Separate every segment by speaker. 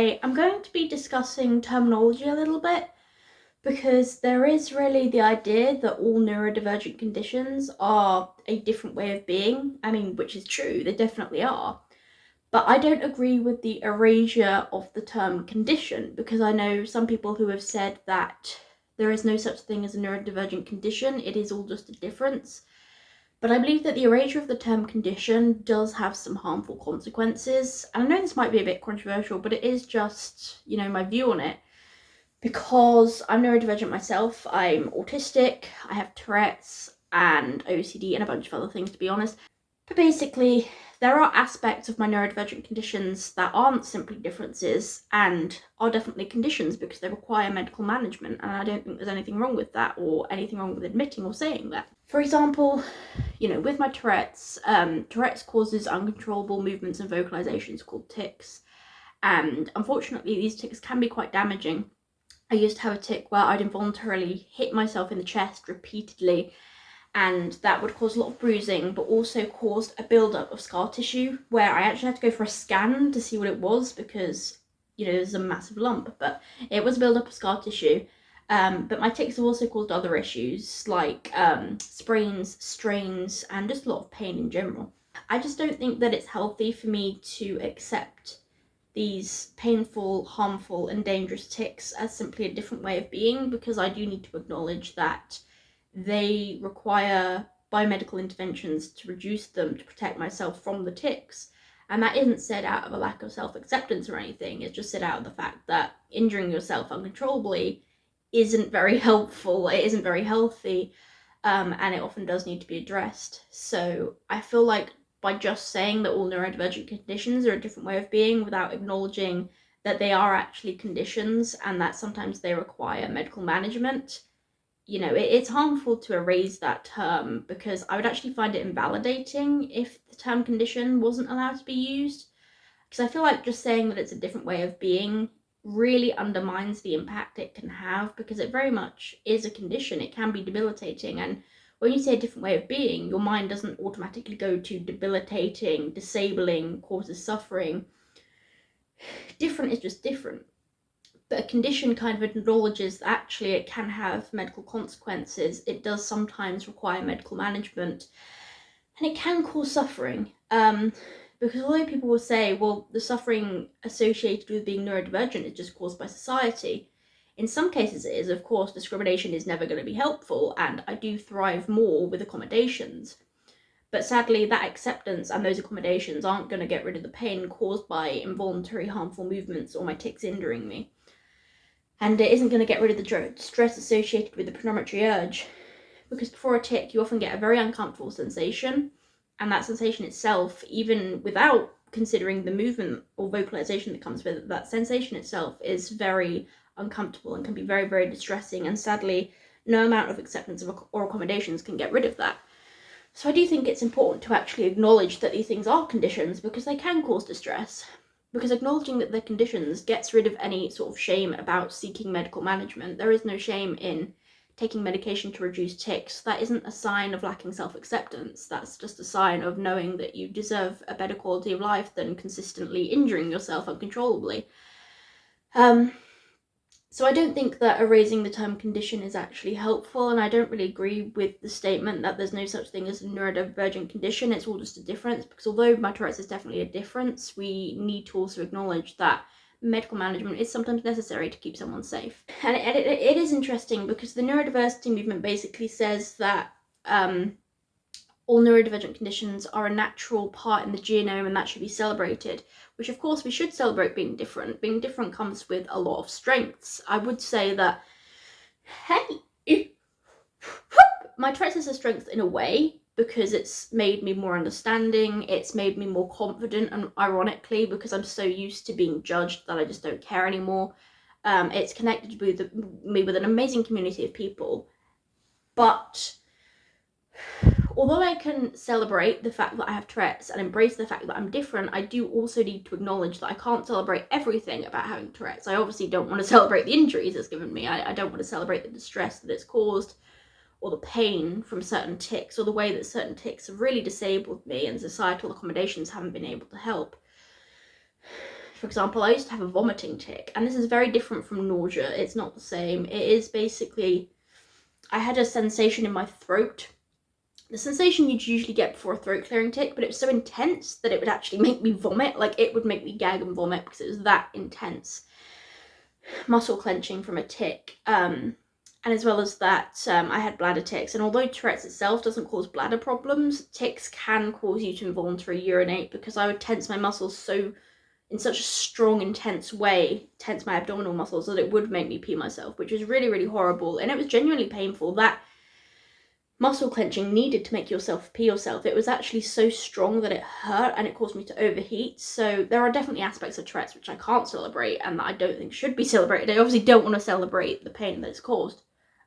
Speaker 1: today I'm going to be discussing terminology a little bit because there is really the idea that all neurodivergent conditions are a different way of being. I mean, which is true, they definitely are. But I don't agree with the erasure of the term condition, because I know some people who have said that there is no such thing as a neurodivergent condition, it is all just a difference. But I believe that the erasure of the term condition does have some harmful consequences. And I know this might be a bit controversial, but it is just, my view on it. Because I'm neurodivergent myself, I'm autistic, I have Tourette's and OCD and a bunch of other things, to be honest. But basically, there are aspects of my neurodivergent conditions that aren't simply differences and are definitely conditions because they require medical management, and I don't think there's anything wrong with that or anything wrong with admitting or saying that. For example, with my Tourette's, Tourette's causes uncontrollable movements and vocalizations called tics, and unfortunately these tics can be quite damaging. I used to have a tic where I'd involuntarily hit myself in the chest repeatedly, and that would cause a lot of bruising, but also caused a build-up of scar tissue where I actually had to go for a scan to see what it was because, there's a massive lump, but it was a build-up of scar tissue. But my tics have also caused other issues like sprains, strains, and just a lot of pain in general. I just don't think that it's healthy for me to accept these painful, harmful, and dangerous tics as simply a different way of being, because I do need to acknowledge that they require biomedical interventions to reduce them to protect myself from the tics. And that isn't said out of a lack of self-acceptance or anything, it's just said out of the fact that injuring yourself uncontrollably isn't very helpful, it isn't very healthy, and it often does need to be addressed. So I feel like by just saying that all neurodivergent conditions are a different way of being without acknowledging that they are actually conditions and that sometimes they require medical management, it's harmful to erase that term, because I would actually find it invalidating if the term condition wasn't allowed to be used. Because I feel like just saying that it's a different way of being really undermines the impact it can have, because it very much is a condition. It can be debilitating, and when you say a different way of being, your mind doesn't automatically go to debilitating, disabling, causes suffering. Different is just different. But a condition kind of acknowledges that actually it can have medical consequences. It does sometimes require medical management, and it can cause suffering. Because although people will say, well, the suffering associated with being neurodivergent is just caused by society, in some cases it is. Of course, discrimination is never going to be helpful, and I do thrive more with accommodations. But sadly, that acceptance and those accommodations aren't going to get rid of the pain caused by involuntary harmful movements or my tics injuring me. And it isn't going to get rid of the stress associated with the predominantary urge, because before a tic, you often get a very uncomfortable sensation, and that sensation itself, even without considering the movement or vocalization that comes with it, that sensation itself is very uncomfortable and can be very, very distressing, and sadly, no amount of acceptance or accommodations can get rid of that. So I do think it's important to actually acknowledge that these things are conditions, because they can cause distress. Because acknowledging that they're conditions gets rid of any sort of shame about seeking medical management. There is no shame in taking medication to reduce tics. That isn't a sign of lacking self-acceptance. That's just a sign of knowing that you deserve a better quality of life than consistently injuring yourself uncontrollably. So I don't think that erasing the term condition is actually helpful, and I don't really agree with the statement that there's no such thing as a neurodivergent condition. It's all just a difference, because although my Tourette's is definitely a difference, we need to also acknowledge that medical management is sometimes necessary to keep someone safe. And it is interesting, because the neurodiversity movement basically says that all neurodivergent conditions are a natural part in the genome and that should be celebrated, which of course we should celebrate being different. Being different comes with a lot of strengths. I would say that, my Tourette's is a strength in a way, because it's made me more understanding, it's made me more confident, and ironically, because I'm so used to being judged that I just don't care anymore, it's connected me with an amazing community of people. But although I can celebrate the fact that I have Tourette's and embrace the fact that I'm different, I do also need to acknowledge that I can't celebrate everything about having Tourette's. I obviously don't want to celebrate the injuries it's given me. I don't want to celebrate the distress that it's caused, or the pain from certain tics, or the way that certain tics have really disabled me and societal accommodations haven't been able to help. for example, I used to have a vomiting tic, and this is very different from nausea. It's not the same. It is basically, I had a sensation in my throat. The sensation you'd usually get before a throat clearing tic, but it was so intense that it would actually make me vomit. Like, it would make me gag and vomit because it was that intense. Muscle clenching from a tic. And as well as that, I had bladder tics. And although Tourette's itself doesn't cause bladder problems, tics can cause you to involuntarily urinate, because I would tense my muscles in such a strong, intense way, tense my abdominal muscles, that it would make me pee myself, which was really, really horrible. And it was genuinely painful. That muscle clenching needed to make yourself pee yourself. It was actually so strong that it hurt, and it caused me to overheat. So there are definitely aspects of Tourette's which I can't celebrate and that I don't think should be celebrated. I obviously don't want to celebrate the pain that it's caused.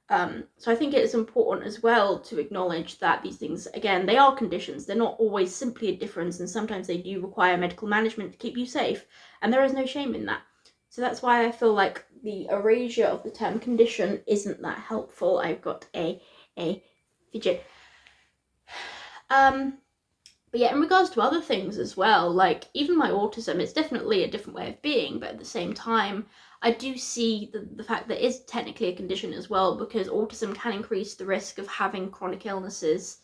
Speaker 1: So I think it is important as well to acknowledge that these things, again, they are conditions. They're not always simply a difference, and sometimes they do require medical management to keep you safe, and there is no shame in that. So that's why I feel like the erasure of the term condition isn't that helpful. I've got a fidget. But yeah, in regards to other things as well, like even my autism, it's definitely a different way of being, but at the same time, I do see the fact that it is technically a condition as well, because autism can increase the risk of having chronic illnesses.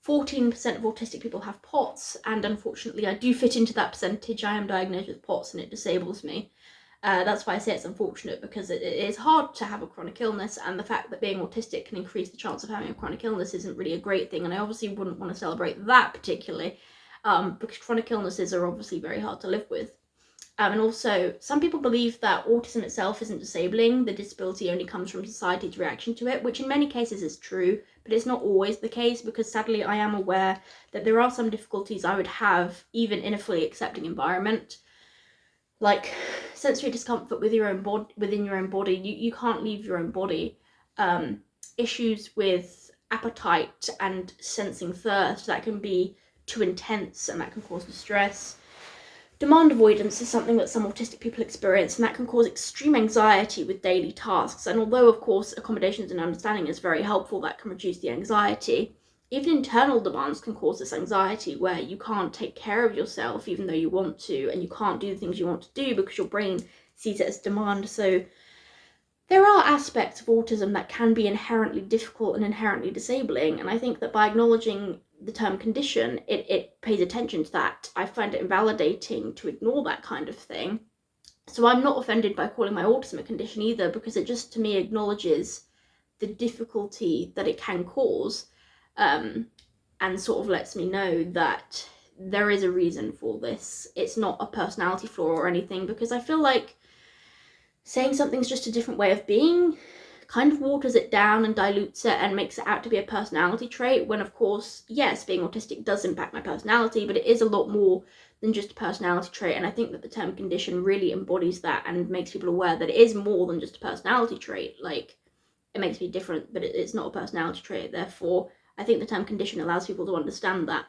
Speaker 1: 14% of autistic people have POTS, and unfortunately I do fit into that percentage. I am diagnosed with POTS and it disables me. That's why I say it's unfortunate, because it is hard to have a chronic illness, and the fact that being autistic can increase the chance of having a chronic illness isn't really a great thing, and I obviously wouldn't want to celebrate that particularly, because chronic illnesses are obviously very hard to live with. And also, some people believe that autism itself isn't disabling, the disability only comes from society's reaction to it, which in many cases is true, but it's not always the case, because sadly I am aware that there are some difficulties I would have even in a fully accepting environment. Like sensory discomfort with within your own body, you can't leave your own body. Issues with appetite and sensing thirst, that can be too intense and that can cause distress. Demand avoidance is something that some autistic people experience, and that can cause extreme anxiety with daily tasks. And although of course accommodations and understanding is very helpful, that can reduce the anxiety. Even internal demands can cause this anxiety, where you can't take care of yourself even though you want to, and you can't do the things you want to do because your brain sees it as demand. So there are aspects of autism that can be inherently difficult and inherently disabling, and I think that by acknowledging the term condition, it pays attention to that. I find it invalidating to ignore that kind of thing. So I'm not offended by calling my autism a condition either, because it just to me acknowledges the difficulty that it can cause. And sort of lets me know that there is a reason for this. It's not a personality flaw or anything, because I feel like saying something's just a different way of being kind of waters it down and dilutes it and makes it out to be a personality trait, when of course, yes, being autistic does impact my personality, but it is a lot more than just a personality trait. And I think that the term condition really embodies that and makes people aware that it is more than just a personality trait. Like, it makes me different, but it's not a personality trait. Therefore, I think the term condition allows people to understand that.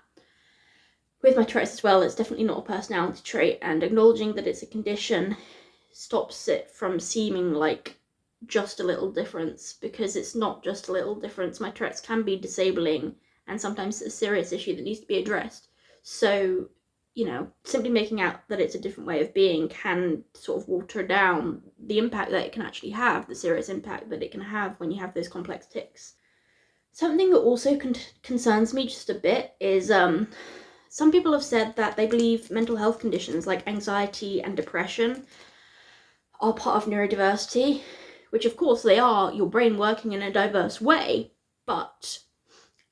Speaker 1: With my Tourette's as well, it's definitely not a personality trait, and acknowledging that it's a condition stops it from seeming like just a little difference, because it's not just a little difference. My Tourette's can be disabling, and sometimes it's a serious issue that needs to be addressed. So, you know, simply making out that it's a different way of being can sort of water down the impact that it can actually have, the serious impact that it can have when you have those complex tics. Something that also concerns me just a bit is some people have said that they believe mental health conditions like anxiety and depression are part of neurodiversity, which of course they are, your brain working in a diverse way, but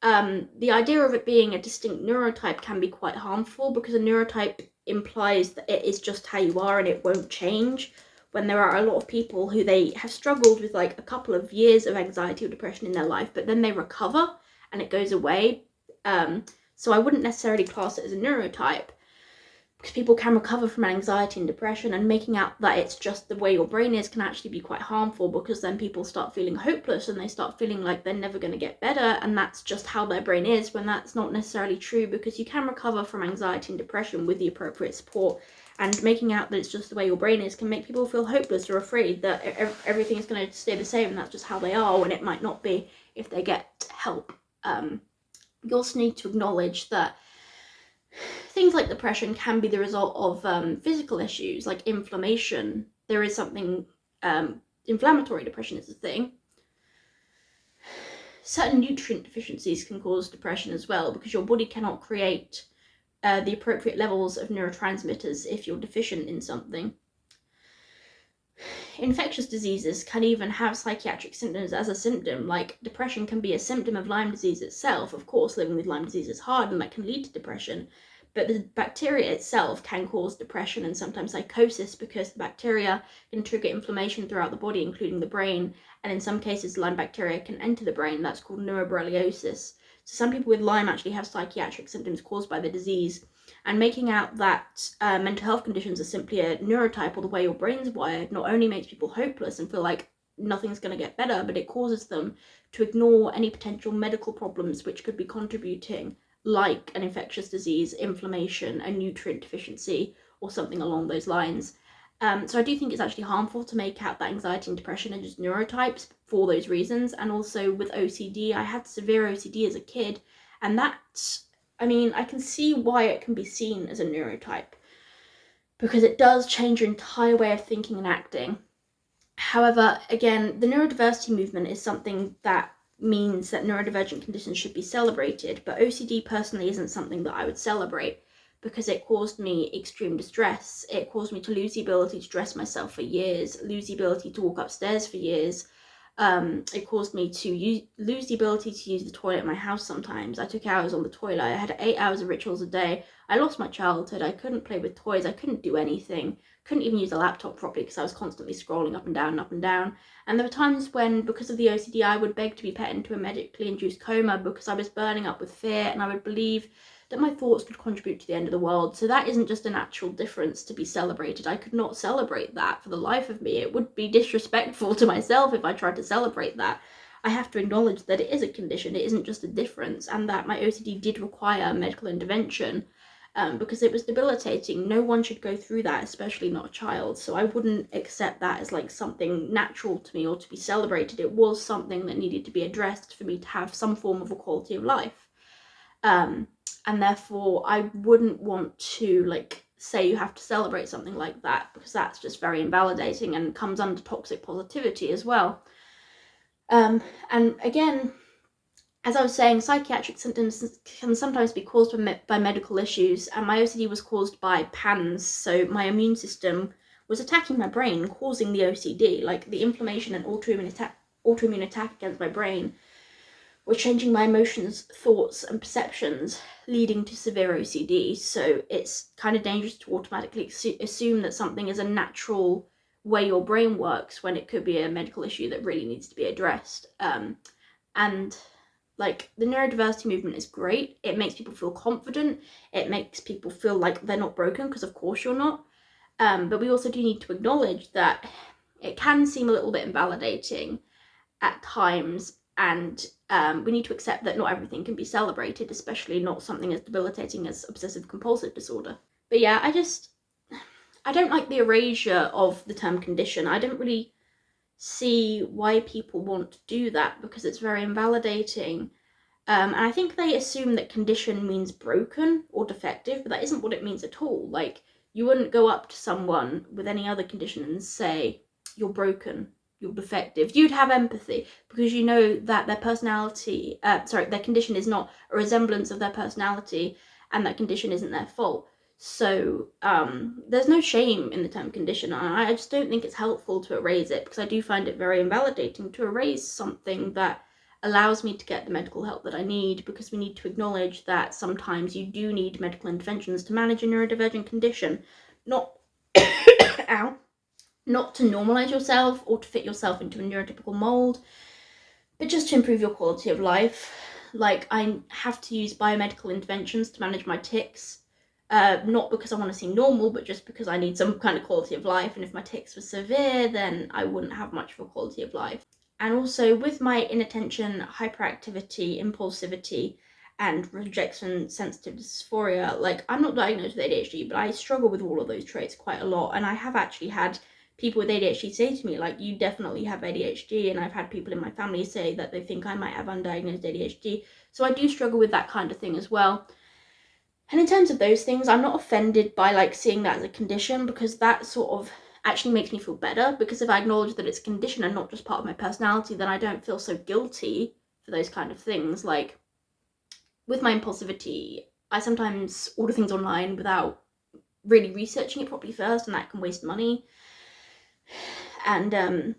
Speaker 1: the idea of it being a distinct neurotype can be quite harmful, because a neurotype implies that it is just how you are and it won't change, when there are a lot of people who they have struggled with like a couple of years of anxiety or depression in their life, but then they recover and it goes away. So I wouldn't necessarily class it as a neurotype, because people can recover from anxiety and depression, and making out that it's just the way your brain is can actually be quite harmful, because then people start feeling hopeless and they start feeling like they're never going to get better, and that's just how their brain is, when that's not necessarily true, because you can recover from anxiety and depression with the appropriate support. And making out that it's just the way your brain is can make people feel hopeless or afraid that everything is going to stay the same and that's just how they are, when it might not be if they get help. You also need to acknowledge that Things like depression can be the result of physical issues like inflammation. There is something, inflammatory depression is a thing. Certain nutrient deficiencies can cause depression as well, because your body cannot create the appropriate levels of neurotransmitters if you're deficient in something. Infectious diseases can even have psychiatric symptoms as a symptom, like depression can be a symptom of Lyme disease itself. Of course, living with Lyme disease is hard and that can lead to depression, but the bacteria itself can cause depression and sometimes psychosis, because the bacteria can trigger inflammation throughout the body, including the brain, and in some cases Lyme bacteria can enter the brain. That's called neuroborreliosis. So some people with Lyme actually have psychiatric symptoms caused by the disease. And making out that mental health conditions are simply a neurotype, or the way your brain's wired, not only makes people hopeless and feel like nothing's going to get better, but it causes them to ignore any potential medical problems which could be contributing, like an infectious disease, inflammation, a nutrient deficiency, or something along those lines. So I do think it's actually harmful to make out that anxiety and depression are just neurotypes for those reasons. And also with OCD, I had severe OCD as a kid, and that's, I mean, I can see why it can be seen as a neurotype, because it does change your entire way of thinking and acting. However, again, the neurodiversity movement is something that means that neurodivergent conditions should be celebrated, but OCD personally isn't something that I would celebrate, because it caused me extreme distress. It caused me to lose the ability to dress myself for years, lose the ability to walk upstairs for years. It caused me to lose the ability to use the toilet at my house sometimes. I took hours on the toilet. I had 8 hours of rituals a day. I lost my childhood. I couldn't play with toys. I couldn't do anything. Couldn't even use a laptop properly because I was constantly scrolling up and down and up and down. And there were times when, because of the OCD, I would beg to be put into a medically induced coma because I was burning up with fear, and I would believe that my thoughts could contribute to the end of the world. So that isn't just a natural difference to be celebrated. I could not celebrate that for the life of me. It would be disrespectful to myself if I tried to celebrate that. I have to acknowledge that it is a condition, it isn't just a difference, and that my OCD did require medical intervention, because it was debilitating. No one should go through that, especially not a child. So I wouldn't accept that as like something natural to me or to be celebrated. It was something that needed to be addressed for me to have some form of a quality of life. And therefore I wouldn't want to like say you have to celebrate something like that, because that's just very invalidating and comes under toxic positivity as well. And again, as I was saying, psychiatric symptoms can sometimes be caused by medical issues, and my OCD was caused by PANS, so my immune system was attacking my brain, causing the OCD, like the inflammation and autoimmune attack against my brain were changing my emotions, thoughts, and perceptions, leading to severe OCD. So it's kind of dangerous to automatically assume that something is a natural way your brain works when it could be a medical issue that really needs to be addressed. And like, the neurodiversity movement is great. It makes people feel confident. It makes people feel like they're not broken, because of course you're not. But we also do need to acknowledge that it can seem a little bit invalidating at times, and we need to accept that not everything can be celebrated, especially not something as debilitating as obsessive compulsive disorder. But yeah, I don't like the erasure of the term condition. I don't really see why people want to do that, because it's very invalidating. And I think they assume that condition means broken or defective, but that isn't what it means at all. Like, you wouldn't go up to someone with any other condition and say, you're broken, you're defective. You'd have empathy, because you know that their their condition is not a resemblance of their personality, and that condition isn't their fault. So there's no shame in the term condition, and I just don't think it's helpful to erase it, because I do find it very invalidating to erase something that allows me to get the medical help that I need, because we need to acknowledge that sometimes you do need medical interventions to manage a neurodivergent condition, not ow, not to normalize yourself or to fit yourself into a neurotypical mold, but just to improve your quality of life. Like, I have to use biomedical interventions to manage my tics, not because I want to seem normal, but just because I need some kind of quality of life, and if my tics were severe, then I wouldn't have much of a quality of life. And also, with my inattention, hyperactivity, impulsivity, and rejection sensitive dysphoria, like, I'm not diagnosed with ADHD, but I struggle with all of those traits quite a lot, and I have actually had people with ADHD say to me, like, you definitely have ADHD, and I've had people in my family say that they think I might have undiagnosed ADHD, so I do struggle with that kind of thing as well. And in terms of those things, I'm not offended by like seeing that as a condition, because that sort of actually makes me feel better, because if I acknowledge that it's a condition and not just part of my personality, then I don't feel so guilty for those kind of things. Like with my impulsivity, I sometimes order things online without really researching it properly first, and that can waste money. And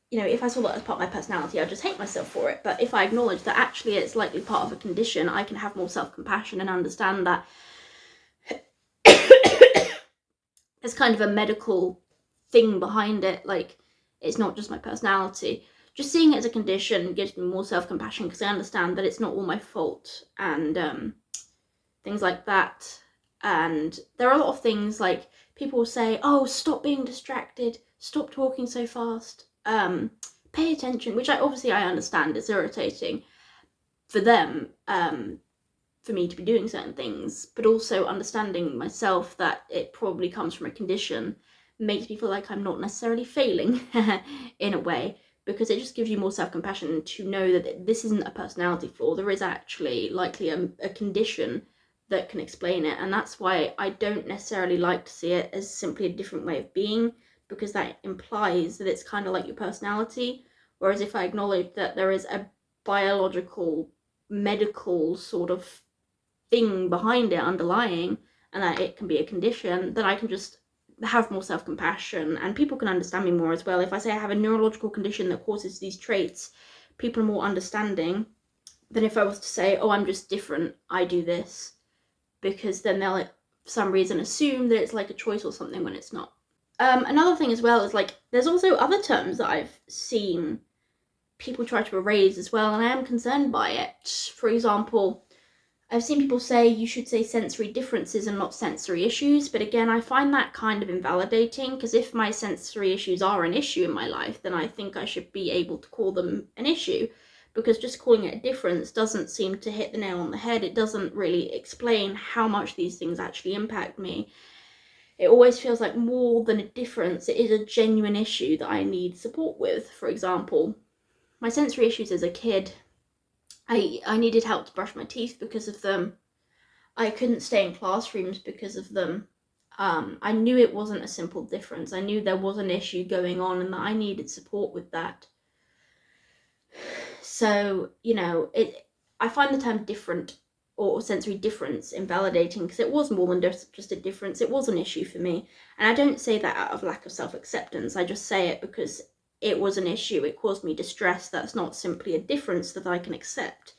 Speaker 1: you know, if I saw that as part of my personality, I'd just hate myself for it. But if I acknowledge that actually it's likely part of a condition, I can have more self-compassion and understand that there's kind of a medical thing behind it. Like, it's not just my personality. Just seeing it as a condition gives me more self-compassion, because I understand that it's not all my fault, and things like that. And there are a lot of things, like, people will say, oh, stop being distracted, stop talking so fast, pay attention, which I understand it's irritating for them, for me to be doing certain things, but also understanding myself that it probably comes from a condition makes me feel like I'm not necessarily failing in a way, because it just gives you more self-compassion to know that this isn't a personality flaw. There is actually likely a condition that can explain it, and that's why I don't necessarily like to see it as simply a different way of being, because that implies that it's kind of like your personality. Whereas if I acknowledge that there is a biological, medical sort of thing behind it, underlying, and that it can be a condition, then I can just have more self-compassion, and people can understand me more as well. If I say I have a neurological condition that causes these traits, people are more understanding than if I was to say, oh, I'm just different, I do this, because then they'll, for some reason, assume that it's like a choice or something when it's not. Another thing as well is, like, there's also other terms that I've seen people try to erase as well, and I am concerned by it. For example, I've seen people say you should say sensory differences and not sensory issues, but again, I find that kind of invalidating, because if my sensory issues are an issue in my life, then I think I should be able to call them an issue, because just calling it a difference doesn't seem to hit the nail on the head. It doesn't really explain how much these things actually impact me. It always feels like more than a difference, it is a genuine issue that I need support with. For example, my sensory issues as a kid, I needed help to brush my teeth because of them. I couldn't stay in classrooms because of them. I knew it wasn't a simple difference. I knew there was an issue going on and that I needed support with that. So, you know, I find the term different or sensory difference invalidating, because it was more than just a difference. It was an issue for me. And I don't say that out of lack of self-acceptance. I just say it because it was an issue. It caused me distress. That's not simply a difference that I can accept.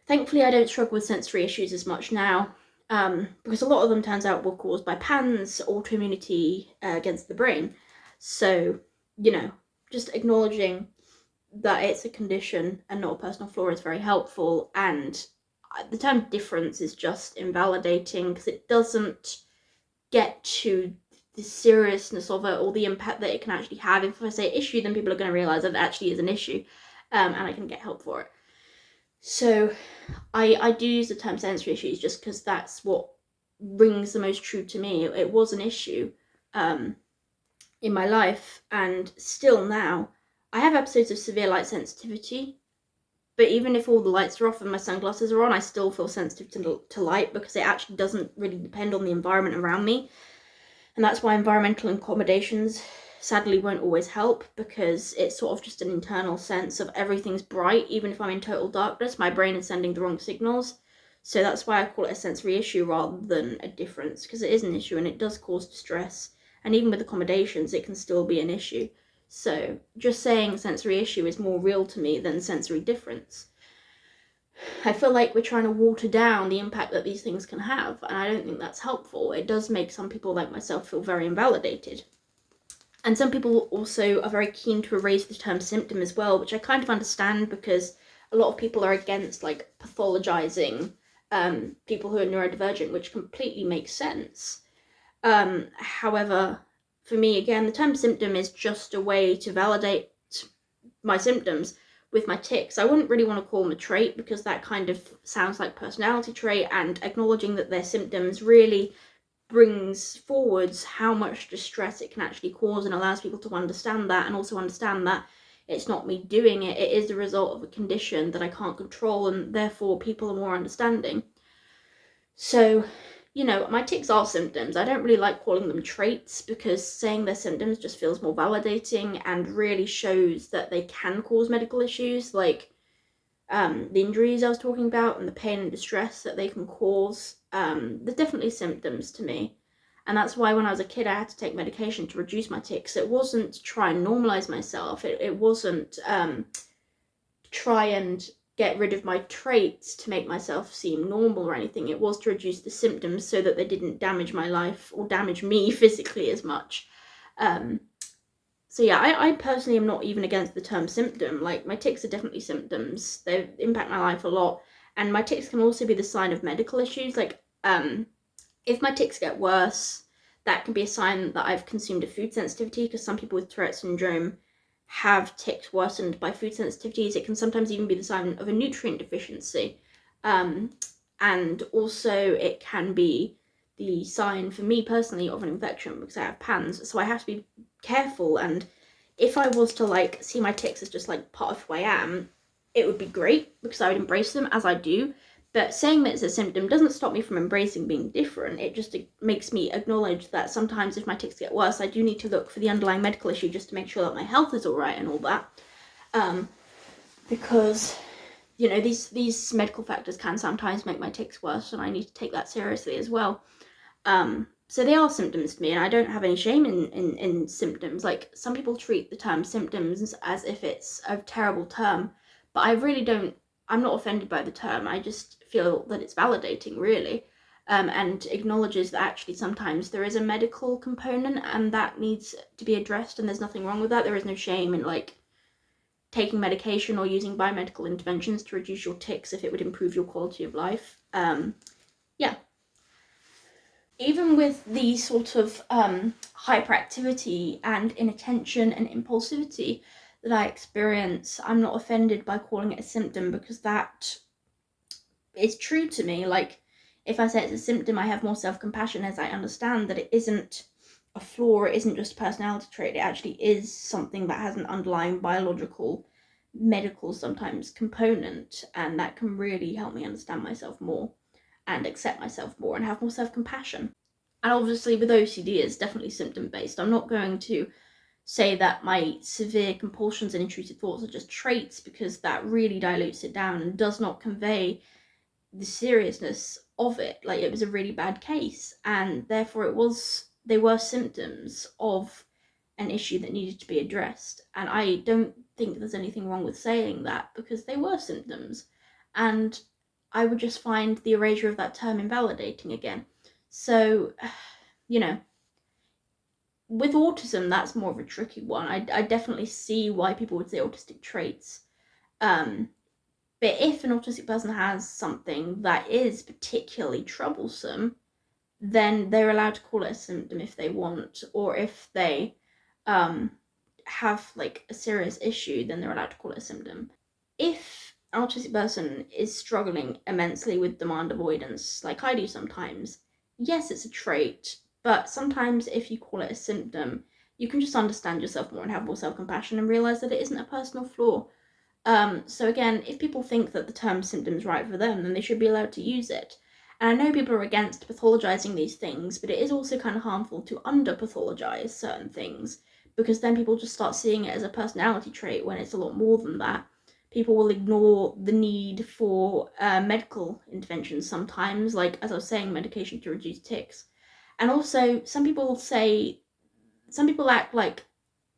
Speaker 1: Thankfully, I don't struggle with sensory issues as much now, because a lot of them, turns out, were caused by PANS, autoimmunity against the brain. So, you know, just acknowledging that it's a condition and not a personal flaw is very helpful. And the term difference is just invalidating, because it doesn't get to the seriousness of it or the impact that it can actually have. If I say issue, then people are going to realize that it actually is an issue, and I can get help for it. So I do use the term sensory issues just because that's what rings the most true to me. It was an issue in my life, and still now. I have episodes of severe light sensitivity, but even if all the lights are off and my sunglasses are on, I still feel sensitive to light, because it actually doesn't really depend on the environment around me. And that's why environmental accommodations sadly won't always help, because it's sort of just an internal sense of everything's bright. Even if I'm in total darkness, my brain is sending the wrong signals. So that's why I call it a sensory issue rather than a difference, because it is an issue and it does cause distress. And even with accommodations, it can still be an issue. So just saying sensory issue is more real to me than sensory difference. I feel like we're trying to water down the impact that these things can have, and I don't think that's helpful. It does make some people like myself feel very invalidated. And some people also are very keen to erase the term symptom as well, which I kind of understand, because a lot of people are against, like, pathologizing people who are neurodivergent, which completely makes sense. However, for me, again, the term symptom is just a way to validate my symptoms. With my tics, I wouldn't really want to call them a trait, because that kind of sounds like personality trait, and acknowledging that they're symptoms really brings forwards how much distress it can actually cause, and allows people to understand that, and also understand that it's not me doing it, it is the result of a condition that I can't control, and therefore people are more understanding. So, my tics are symptoms. I don't really like calling them traits because saying they're symptoms just feels more validating and really shows that they can cause medical issues, like the injuries I was talking about and the pain and distress that they can cause. They're definitely symptoms to me. And that's why when I was a kid, I had to take medication to reduce my tics. It wasn't to try and normalize myself. It wasn't try and get rid of my traits to make myself seem normal or anything. It was to reduce the symptoms so that they didn't damage my life or damage me physically as much. So yeah, I personally am not even against the term symptom. Like, my tics are definitely symptoms. They impact my life a lot. And my tics can also be the sign of medical issues. Like, if my tics get worse, that can be a sign that I've consumed a food sensitivity, because some people with Tourette syndrome have tics worsened by food sensitivities. It can sometimes even be the sign of a nutrient deficiency. And also it can be the sign, for me personally, of an infection, because I have PANS. So I have to be careful, and if I was to see my tics as just part of who I am, it would be great because I would embrace them as I do. But saying that it's a symptom doesn't stop me from embracing being different. It just makes me acknowledge that sometimes if my tics get worse, I do need to look for the underlying medical issue just to make sure that my health is all right and all that. Because, these medical factors can sometimes make my tics worse, and I need to take that seriously as well. So they are symptoms to me, and I don't have any shame in symptoms. Like, some people treat the term symptoms as if it's a terrible term, but I really don't. I'm not offended by the term. I just feel that it's validating, really, and acknowledges that actually sometimes there is a medical component and that needs to be addressed, and there's nothing wrong with that. There is no shame in taking medication or using biomedical interventions to reduce your tics if it would improve your quality of life. Yeah. Even with the sort of hyperactivity and inattention and impulsivity that I experience, I'm not offended by calling it a symptom, because that is true to me. Like, if I say it's a symptom, I have more self-compassion as I understand that it isn't a flaw, it isn't just a personality trait, it actually is something that has an underlying biological, medical sometimes component, and that can really help me understand myself more and accept myself more and have more self-compassion. And obviously with OCD, it's definitely symptom-based. I'm not going to say that my severe compulsions and intrusive thoughts are just traits, because that really dilutes it down and does not convey the seriousness of it. Like, it was a really bad case, and therefore they were symptoms of an issue that needed to be addressed. And I don't think there's anything wrong with saying that, because they were symptoms, and I would just find the erasure of that term invalidating again. So, with autism, that's more of a tricky one. I definitely see why people would say autistic traits. But if an autistic person has something that is particularly troublesome, then they're allowed to call it a symptom if they want, or if they have a serious issue, then they're allowed to call it a symptom. If an autistic person is struggling immensely with demand avoidance, like I do sometimes, yes, it's a trait, but sometimes if you call it a symptom, you can just understand yourself more and have more self-compassion and realize that it isn't a personal flaw. So again, if people think that the term symptom is right for them, then they should be allowed to use it. And I know people are against pathologizing these things, but it is also kind of harmful to under-pathologize certain things, because then people just start seeing it as a personality trait when it's a lot more than that. People will ignore the need for medical interventions sometimes, like, as I was saying, medication to reduce tics. And also, some people act like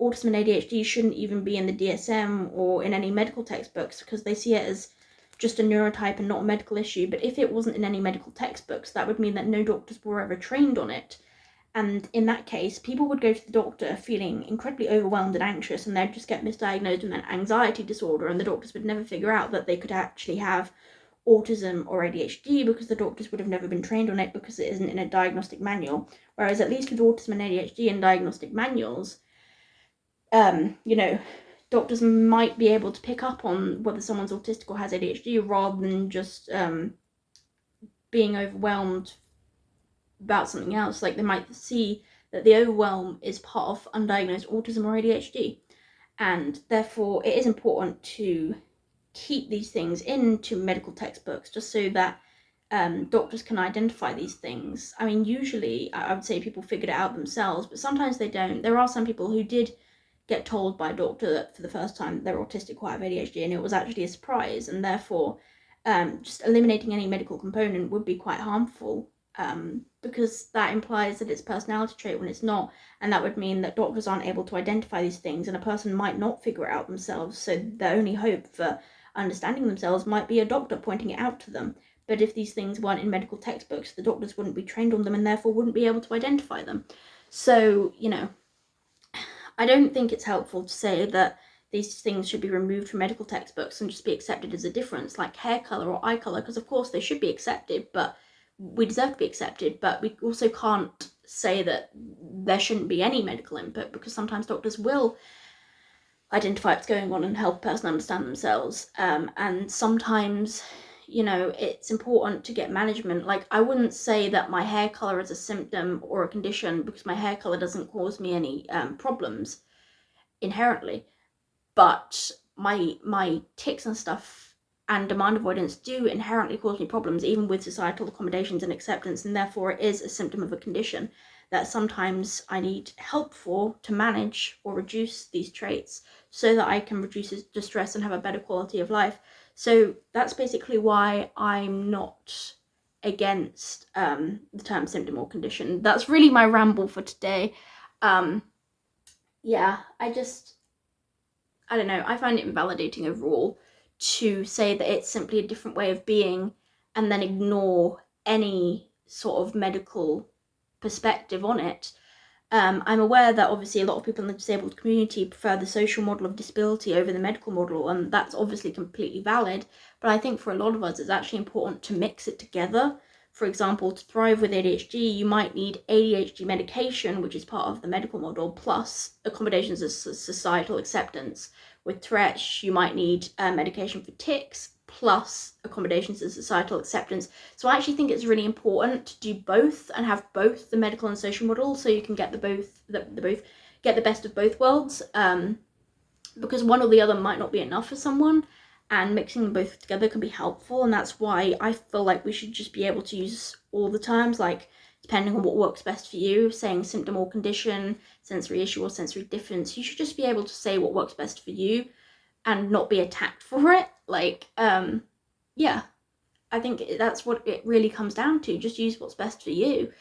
Speaker 1: autism and ADHD shouldn't even be in the DSM or in any medical textbooks, because they see it as just a neurotype and not a medical issue. But if it wasn't in any medical textbooks, that would mean that no doctors were ever trained on it. And in that case, people would go to the doctor feeling incredibly overwhelmed and anxious, and they'd just get misdiagnosed with an anxiety disorder, and the doctors would never figure out that they could actually have autism or ADHD, because the doctors would have never been trained on it, because it isn't in a diagnostic manual. Whereas at least with autism and ADHD in diagnostic manuals, doctors might be able to pick up on whether someone's autistic or has ADHD, rather than just being overwhelmed about something else. Like, they might see that the overwhelm is part of undiagnosed autism or ADHD, and therefore it is important to keep these things into medical textbooks, just so that doctors can identify these things. I mean, usually I would say people figured it out themselves, but sometimes they don't. There are some people who did get told by a doctor that for the first time they're autistic or have ADHD, and it was actually a surprise, and therefore just eliminating any medical component would be quite harmful, because that implies that it's a personality trait when it's not, and that would mean that doctors aren't able to identify these things, and a person might not figure it out themselves, so their only hope for understanding themselves might be a doctor pointing it out to them. But if these things weren't in medical textbooks, the doctors wouldn't be trained on them and therefore wouldn't be able to identify them. So, I don't think it's helpful to say that these things should be removed from medical textbooks and just be accepted as a difference, like hair colour or eye colour, because of course they should be accepted, but we deserve to be accepted, but we also can't say that there shouldn't be any medical input, because sometimes doctors will identify what's going on and help a person understand themselves, and sometimes it's important to get management. Like, I wouldn't say that my hair color is a symptom or a condition, because my hair color doesn't cause me any problems inherently, but my tics and stuff and demand avoidance do inherently cause me problems, even with societal accommodations and acceptance, and therefore it is a symptom of a condition that sometimes I need help for to manage or reduce these traits so that I can reduce distress and have a better quality of life. So that's basically why I'm not against the term symptom or condition. That's really my ramble for today. Yeah, I don't know, I find it invalidating overall to say that it's simply a different way of being and then ignore any sort of medical perspective on it. I'm aware that obviously a lot of people in the disabled community prefer the social model of disability over the medical model, and that's obviously completely valid, but I think for a lot of us it's actually important to mix it together. For example, to thrive with ADHD, you might need ADHD medication, which is part of the medical model, plus accommodations of societal acceptance. With Tourette, you might need medication for tics, plus accommodations of societal acceptance. So I actually think it's really important to do both and have both the medical and social model, so you can get get the best of both worlds, because one or the other might not be enough for someone, and mixing them both together can be helpful. And that's why I feel like we should just be able to use all the terms, like depending on what works best for you, saying symptom or condition, sensory issue or sensory difference. You should just be able to say what works best for you and not be attacked for it. Like, yeah, I think that's what it really comes down to. Just use what's best for you.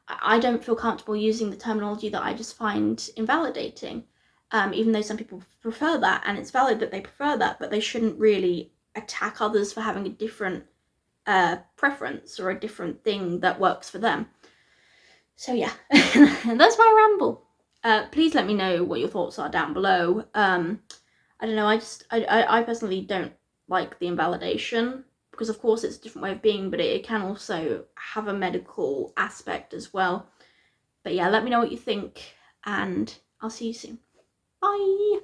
Speaker 1: I don't feel comfortable using the terminology that I just find invalidating, even though some people prefer that, and it's valid that they prefer that, but they shouldn't really attack others for having a different preference or a different thing that works for them. So yeah, that's my ramble. Please let me know what your thoughts are down below. I don't know, I personally don't like the invalidation, because of course it's a different way of being, but it can also have a medical aspect as well. But yeah, let me know what you think, and I'll see you soon. Bye!